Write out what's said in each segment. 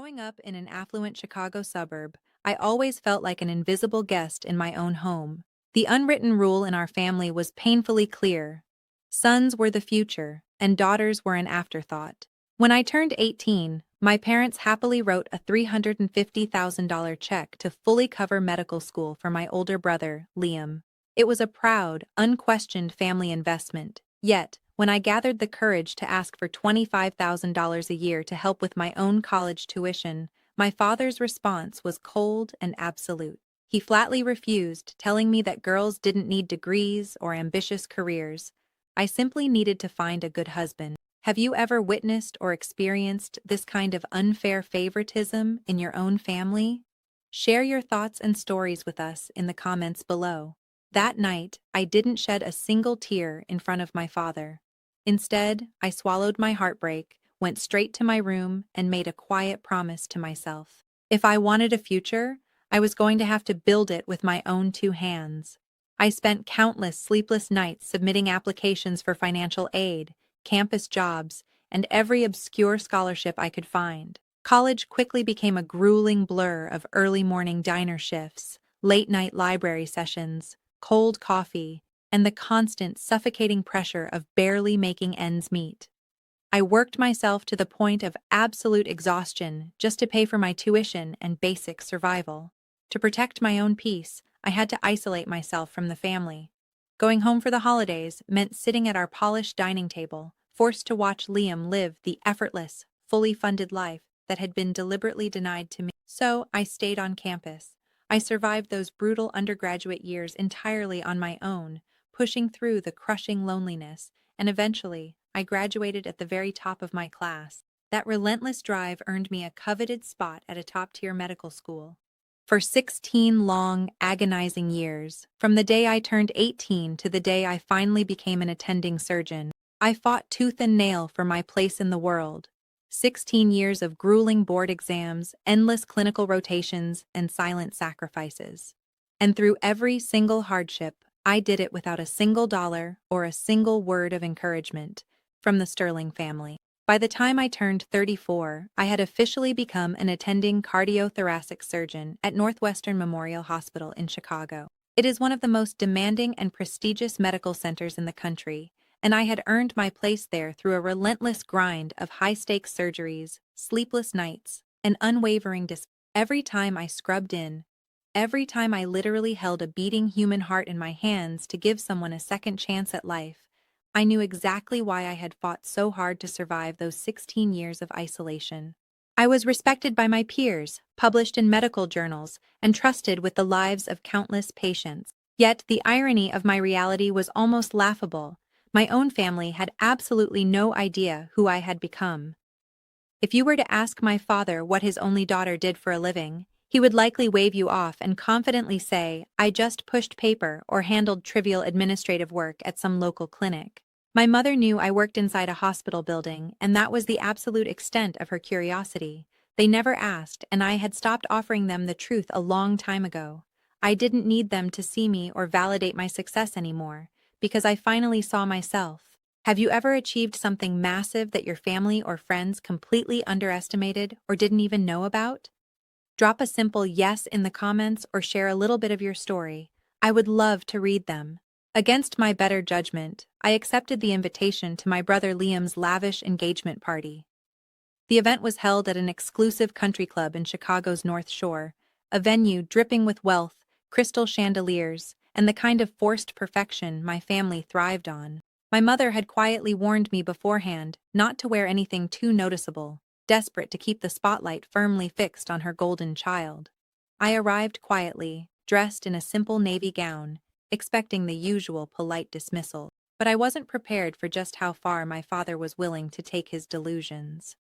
Growing up in an affluent Chicago suburb, I always felt like an invisible guest in my own home. The unwritten rule in our family was painfully clear. Sons were the future, and daughters were an afterthought. When I turned 18, my parents happily wrote a $350,000 check to fully cover medical school for my older brother, Liam. It was a proud, unquestioned family investment. Yet, when I gathered the courage to ask for $25,000 a year to help with my own college tuition, my father's response was cold and absolute. He flatly refused, telling me that girls didn't need degrees or ambitious careers. I simply needed to find a good husband. Have you ever witnessed or experienced this kind of unfair favoritism in your own family? Share your thoughts and stories with us in the comments below. That night, I didn't shed a single tear in front of my father. Instead, I swallowed my heartbreak, went straight to my room, and made a quiet promise to myself. If I wanted a future, I was going to have to build it with my own two hands. I spent countless sleepless nights submitting applications for financial aid, campus jobs, and every obscure scholarship I could find. College quickly became a grueling blur of early morning diner shifts, late-night library sessions, cold coffee, and the constant suffocating pressure of barely making ends meet. I worked myself to the point of absolute exhaustion just to pay for my tuition and basic survival. To protect my own peace, I had to isolate myself from the family. Going home for the holidays meant sitting at our polished dining table, forced to watch Liam live the effortless, fully funded life that had been deliberately denied to me. So I stayed on campus. I survived those brutal undergraduate years entirely on my own, pushing through the crushing loneliness, and eventually, I graduated at the very top of my class. That relentless drive earned me a coveted spot at a top-tier medical school. For 16 long, agonizing years, from the day I turned 18 to the day I finally became an attending surgeon, I fought tooth and nail for my place in the world. 16 years of grueling board exams, endless clinical rotations, and silent sacrifices. And through every single hardship, I did it without a single dollar or a single word of encouragement from the Sterling family. By the time I turned 34, I had officially become an attending cardiothoracic surgeon at Northwestern Memorial Hospital in Chicago. It is one of the most demanding and prestigious medical centers in the country, and I had earned my place there through a relentless grind of high-stakes surgeries, sleepless nights, and unwavering discipline. Every time I scrubbed in, every time I literally held a beating human heart in my hands to give someone a second chance at life, I knew exactly why I had fought so hard to survive those 16 years of isolation. I was respected by my peers, published in medical journals, and trusted with the lives of countless patients. Yet the irony of my reality was almost laughable. My own family had absolutely no idea who I had become. If you were to ask my father what his only daughter did for a living, he would likely wave you off and confidently say, "I just pushed paper or handled trivial administrative work at some local clinic." My mother knew I worked inside a hospital building, and that was the absolute extent of her curiosity. They never asked, and I had stopped offering them the truth a long time ago. I didn't need them to see me or validate my success anymore, because I finally saw myself. Have you ever achieved something massive that your family or friends completely underestimated or didn't even know about? Drop a simple yes in the comments or share a little bit of your story. I would love to read them. Against my better judgment, I accepted the invitation to my brother Liam's lavish engagement party. The event was held at an exclusive country club in Chicago's North Shore, a venue dripping with wealth, crystal chandeliers, and the kind of forced perfection my family thrived on. My mother had quietly warned me beforehand not to wear anything too noticeable, desperate to keep the spotlight firmly fixed on her golden child. I arrived quietly, dressed in a simple navy gown, expecting the usual polite dismissal, but I wasn't prepared for just how far my father was willing to take his delusions.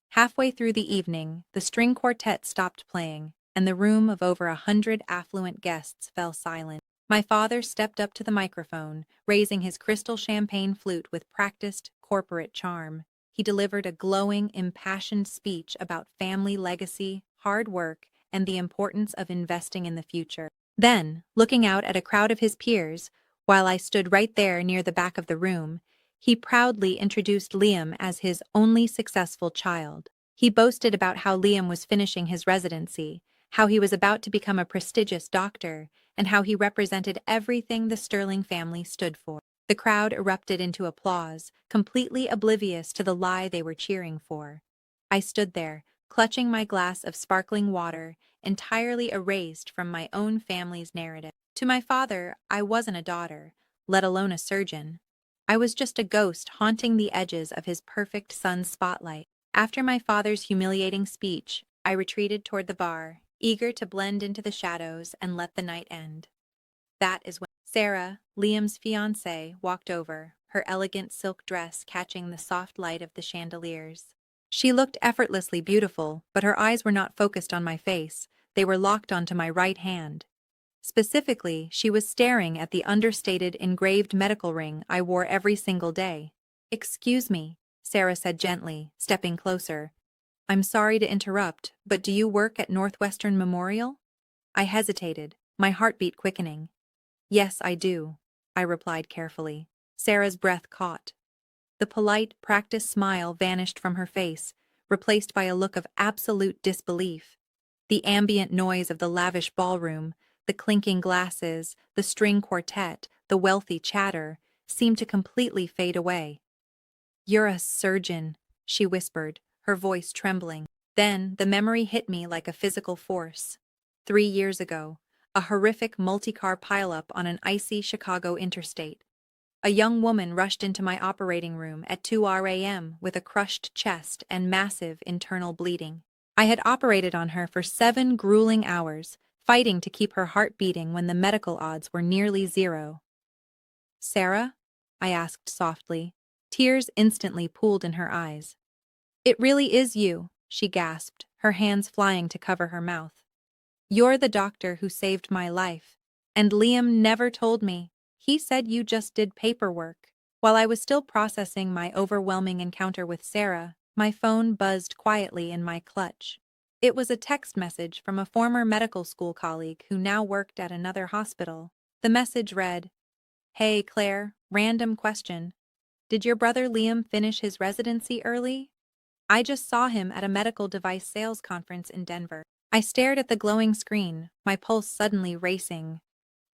Halfway through the evening, the string quartet stopped playing, and the room of over 100 affluent guests fell silent. My father stepped up to the microphone, raising his crystal champagne flute with practiced, corporate charm. He delivered a glowing, impassioned speech about family legacy, hard work, and the importance of investing in the future. Then, looking out at a crowd of his peers, while I stood right there near the back of the room, he proudly introduced Liam as his only successful child. He boasted about how Liam was finishing his residency, how he was about to become a prestigious doctor, and how he represented everything the Sterling family stood for. The crowd erupted into applause, completely oblivious to the lie they were cheering for. I stood there, clutching my glass of sparkling water, entirely erased from my own family's narrative. To my father, I wasn't a daughter, let alone a surgeon. I was just a ghost haunting the edges of his perfect son's spotlight. After my father's humiliating speech, I retreated toward the bar, eager to blend into the shadows and let the night end. That is when Sarah, Liam's fiancée, walked over, her elegant silk dress catching the soft light of the chandeliers. She looked effortlessly beautiful, but her eyes were not focused on my face, they were locked onto my right hand. Specifically, she was staring at the understated engraved medical ring I wore every single day. "Excuse me," Sarah said gently, stepping closer. "I'm sorry to interrupt, but do you work at Northwestern Memorial?" I hesitated, my heartbeat quickening. "Yes, I do," I replied carefully. Sarah's breath caught. The polite, practiced smile vanished from her face, replaced by a look of absolute disbelief. The ambient noise of the lavish ballroom, the clinking glasses, the string quartet, the wealthy chatter, seemed to completely fade away. "You're a surgeon," she whispered, her voice trembling. Then the memory hit me like a physical force. 3 years ago, a horrific multi-car pileup on an icy Chicago interstate. A young woman rushed into my operating room at 2 a.m. with a crushed chest and massive internal bleeding. I had operated on her for 7 grueling hours, fighting to keep her heart beating when the medical odds were nearly zero. "Sarah?" I asked softly. Tears instantly pooled in her eyes. "It really is you," she gasped, her hands flying to cover her mouth. "You're the doctor who saved my life. And Liam never told me. He said you just did paperwork." While I was still processing my overwhelming encounter with Sarah, my phone buzzed quietly in my clutch. It was a text message from a former medical school colleague who now worked at another hospital. The message read, "Hey Claire, random question. Did your brother Liam finish his residency early? I just saw him at a medical device sales conference in Denver." I stared at the glowing screen, my pulse suddenly racing.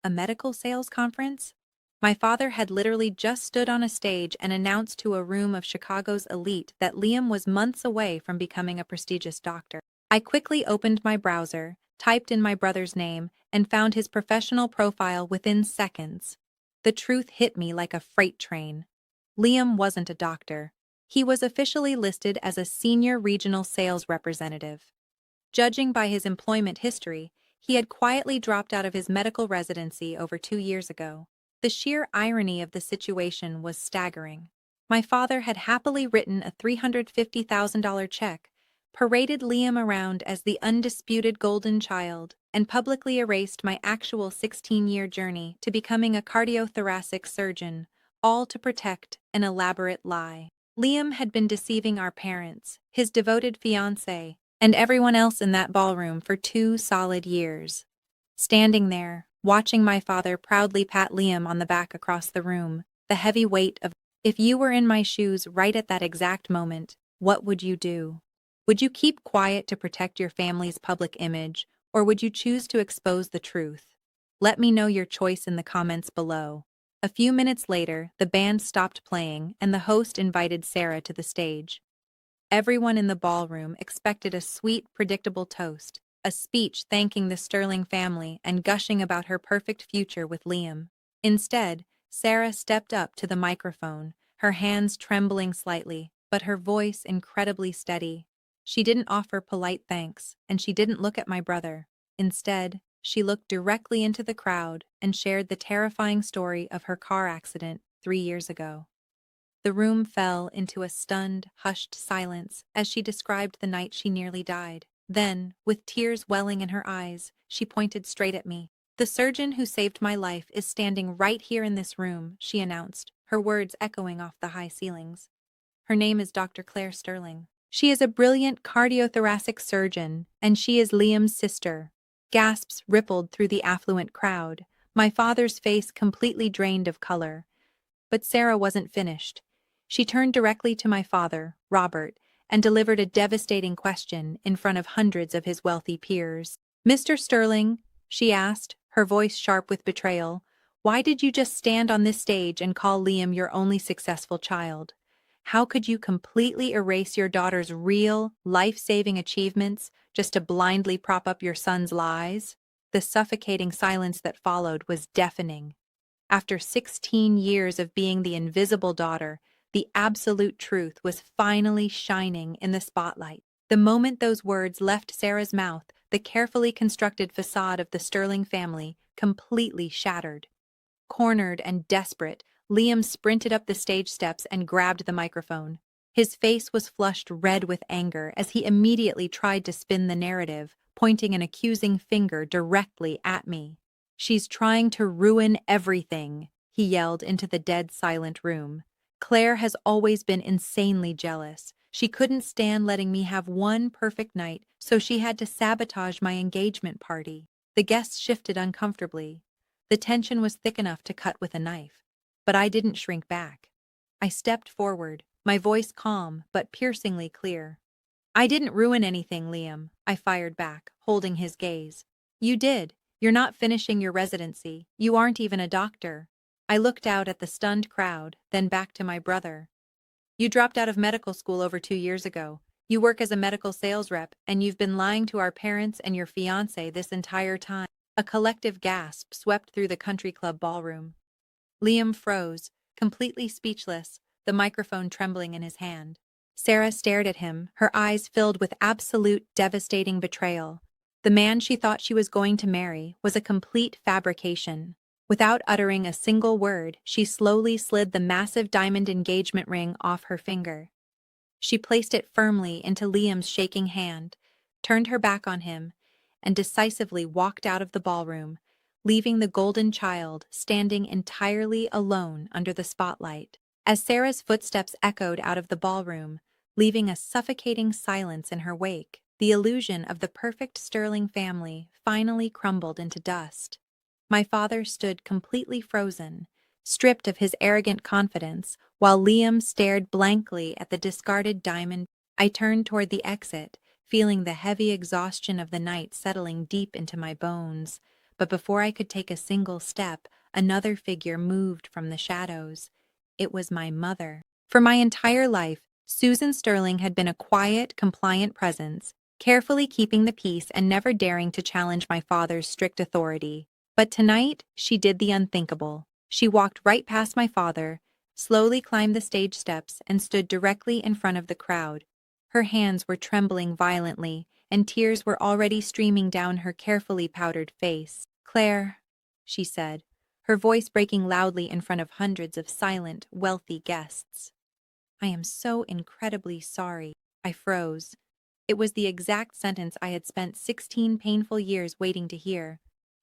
A medical sales conference? My father had literally just stood on a stage and announced to a room of Chicago's elite that Liam was months away from becoming a prestigious doctor. I quickly opened my browser, typed in my brother's name, and found his professional profile within seconds. The truth hit me like a freight train. Liam wasn't a doctor. He was officially listed as a senior regional sales representative. Judging by his employment history, he had quietly dropped out of his medical residency over 2 years ago. The sheer irony of the situation was staggering. My father had happily written a $350,000 check, paraded Liam around as the undisputed golden child, and publicly erased my actual 16-year journey to becoming a cardiothoracic surgeon, all to protect an elaborate lie. Liam had been deceiving our parents, his devoted fiancée, and everyone else in that ballroom for 2 solid years. Standing there, watching my father proudly pat Liam on the back across the room, the heavy weight of, if you were in my shoes right at that exact moment, what would you do? Would you keep quiet to protect your family's public image, or would you choose to expose the truth? Let me know your choice in the comments below. A few minutes later, the band stopped playing and the host invited Sarah to the stage. Everyone in the ballroom expected a sweet, predictable toast, a speech thanking the Sterling family and gushing about her perfect future with Liam. Instead, Sarah stepped up to the microphone, her hands trembling slightly, but her voice incredibly steady. She didn't offer polite thanks, and she didn't look at my brother. Instead, she looked directly into the crowd and shared the terrifying story of her car accident 3 years ago. The room fell into a stunned, hushed silence as she described the night she nearly died. Then, with tears welling in her eyes, she pointed straight at me. "The surgeon who saved my life is standing right here in this room," she announced, her words echoing off the high ceilings. "Her name is Dr. Claire Sterling. She is a brilliant cardiothoracic surgeon, and she is Liam's sister." Gasps rippled through the affluent crowd, my father's face completely drained of color. But Sarah wasn't finished. She turned directly to my father, Robert, and delivered a devastating question in front of hundreds of his wealthy peers. "Mr. Sterling," she asked, her voice sharp with betrayal, "why did you just stand on this stage and call Liam your only successful child? How could you completely erase your daughter's real, life-saving achievements just to blindly prop up your son's lies?" The suffocating silence that followed was deafening. After 16 years of being the invisible daughter, the absolute truth was finally shining in the spotlight. The moment those words left Sarah's mouth, the carefully constructed facade of the Sterling family completely shattered. Cornered and desperate, Liam sprinted up the stage steps and grabbed the microphone. His face was flushed red with anger as he immediately tried to spin the narrative, pointing an accusing finger directly at me. "She's trying to ruin everything," he yelled into the dead silent room. "Claire has always been insanely jealous. She couldn't stand letting me have one perfect night, so she had to sabotage my engagement party." The guests shifted uncomfortably. The tension was thick enough to cut with a knife. But I didn't shrink back. I stepped forward, my voice calm but piercingly clear. "I didn't ruin anything, Liam," I fired back, holding his gaze. "You did. You're not finishing your residency. You aren't even a doctor." I looked out at the stunned crowd, then back to my brother. "You dropped out of medical school over 2 years ago. You work as a medical sales rep, and you've been lying to our parents and your fiancé this entire time." A collective gasp swept through the country club ballroom. Liam froze, completely speechless, the microphone trembling in his hand. Sarah stared at him, her eyes filled with absolute devastating betrayal. The man she thought she was going to marry was a complete fabrication. Without uttering a single word, she slowly slid the massive diamond engagement ring off her finger. She placed it firmly into Liam's shaking hand, turned her back on him, and decisively walked out of the ballroom, leaving the golden child standing entirely alone under the spotlight. As Sarah's footsteps echoed out of the ballroom, leaving a suffocating silence in her wake, the illusion of the perfect Sterling family finally crumbled into dust. My father stood completely frozen, stripped of his arrogant confidence, while Liam stared blankly at the discarded diamond. I turned toward the exit, feeling the heavy exhaustion of the night settling deep into my bones. But before I could take a single step, another figure moved from the shadows. It was my mother. For my entire life, Susan Sterling had been a quiet, compliant presence, carefully keeping the peace and never daring to challenge my father's strict authority. But tonight, she did the unthinkable. She walked right past my father, slowly climbed the stage steps, and stood directly in front of the crowd. Her hands were trembling violently, and tears were already streaming down her carefully powdered face. "Claire," she said, her voice breaking loudly in front of hundreds of silent, wealthy guests. "I am so incredibly sorry." I froze. It was the exact sentence I had spent 16 painful years waiting to hear.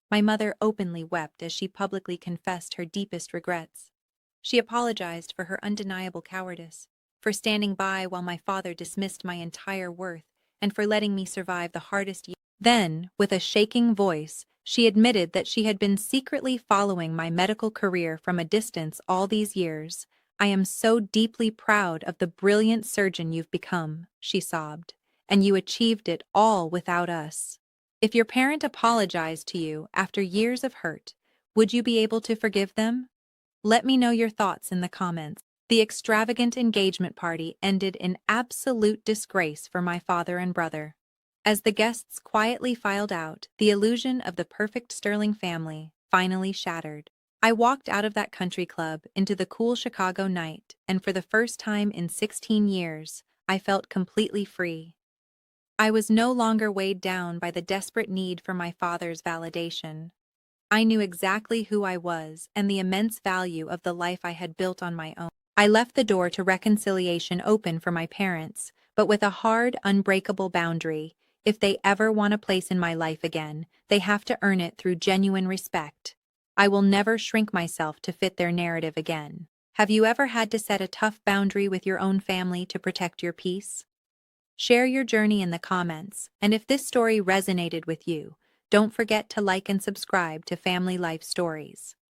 My mother openly wept as she publicly confessed her deepest regrets. She apologized for her undeniable cowardice, for standing by while my father dismissed my entire worth, and for letting me survive the hardest years. Then, with a shaking voice, she admitted that she had been secretly following my medical career from a distance all these years. "I am so deeply proud of the brilliant surgeon you've become," she sobbed, "and you achieved it all without us." If your parent apologized to you after years of hurt, would you be able to forgive them? Let me know your thoughts in the comments. The extravagant engagement party ended in absolute disgrace for my father and brother. As the guests quietly filed out, the illusion of the perfect Sterling family finally shattered. I walked out of that country club into the cool Chicago night, and for the first time in 16 years, I felt completely free. I was no longer weighed down by the desperate need for my father's validation. I knew exactly who I was and the immense value of the life I had built on my own. I left the door to reconciliation open for my parents, but with a hard, unbreakable boundary. If they ever want a place in my life again, they have to earn it through genuine respect. I will never shrink myself to fit their narrative again. Have you ever had to set a tough boundary with your own family to protect your peace? Share your journey in the comments, and if this story resonated with you, don't forget to like and subscribe to Family Life Stories.